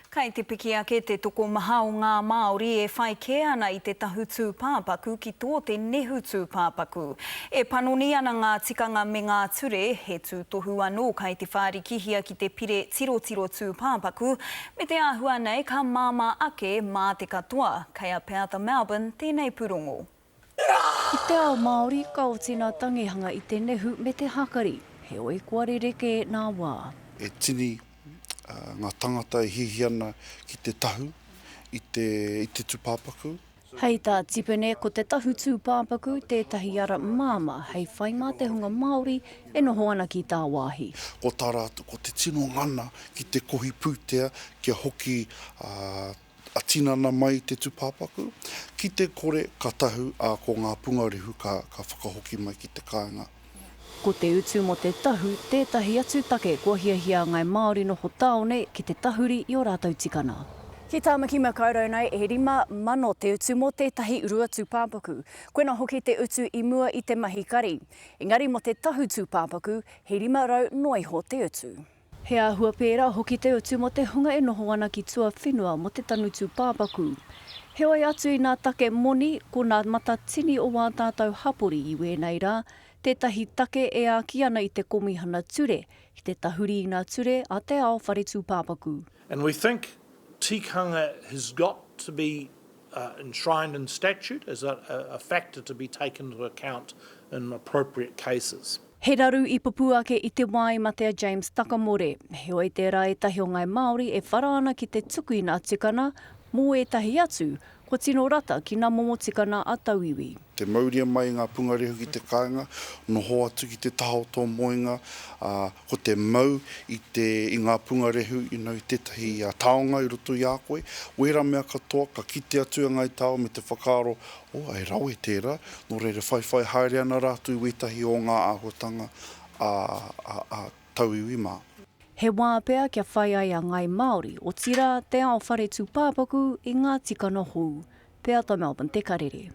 Kei te piki ake te toko maha o ngā Māori e whai ke ana i te tahutu pāpaku ki tō te nehutu pāpaku. E panoni ana ngā tikanga me ngā ture he tū tohu anō kei te whārikihia ki te pire tirotiro tū pāpaku, me te āhua nei ka māma ake mā te katoa, kei a Peata Melbourne tēnei purongo. I te ao Māori ka o tina tangihanga i te nehu me te hakari, he oi kua rereke nā wā. E tini ngā tangata e hihi ana ki te tahu i te tūpāpaku. Hei tā tipene ko te tahu tūpāpaku tētahi ara māma hei whai mā te hunga Māori e noho ana ki tā wāhi. Ko tā rātu, ko te tino ngana ki te kohi pūtea kia hoki a tinana mai te tūpāpaku. Ki te kore ka tahu ko ngā pungarehu ka whakahoki mai ki te kāinga. Ko te utu mo te tahu, tētahi atu take kua hiahia ngai Māori noho tāone ki te tahuri i o rātou tikana. Ki tāmaki makaurau nei e rima mano te utu mo tētahi urua tūpāpaku. Koena hoki te utu i mua i te mahi kari. Engari mo te tahu tūpāpaku, he rima rau noiho te utu. He āhua pērā hoki te utu mo te hunga e noho ana ki tua whenua mo te tanu tūpāpaku. He oi atu i nā take moni ko nā mata tini o wā tātou hapori i wēnei rā, tētahi take e a ki ana i te komihana ture, i te tahuri i ngā ture a te ao whare tūpāpaku. And we think tikanga has got to be enshrined in statute as a factor to be taken into account in appropriate cases. He raru i pupu ake i te Waimatea James Takamore. He oi tērā e tahi o ngai Māori e whara ana ki te tuku i ngā tikana, mō e tahi atu, ko tino rata ki ngā momo tikana a tauiwi. Te mauria mai ngā pungarehu ki te kāinga, noho atu ki te taho tō moenga, ko te mau i ngā pungarehu i tētahi taonga i roto i a koe. Wera mea katoa, ka kite atu a ngai tau me te whakaaro, ai rau e tērā, no reira whai haere ana rātu i wetahi o ngā āhuatanga a tauiwi mā. He wā pea kia whai ai a ngai Māori o tira te ao whare tūpāpaku i ngā tikana hou. Peata Melbourne, te karere.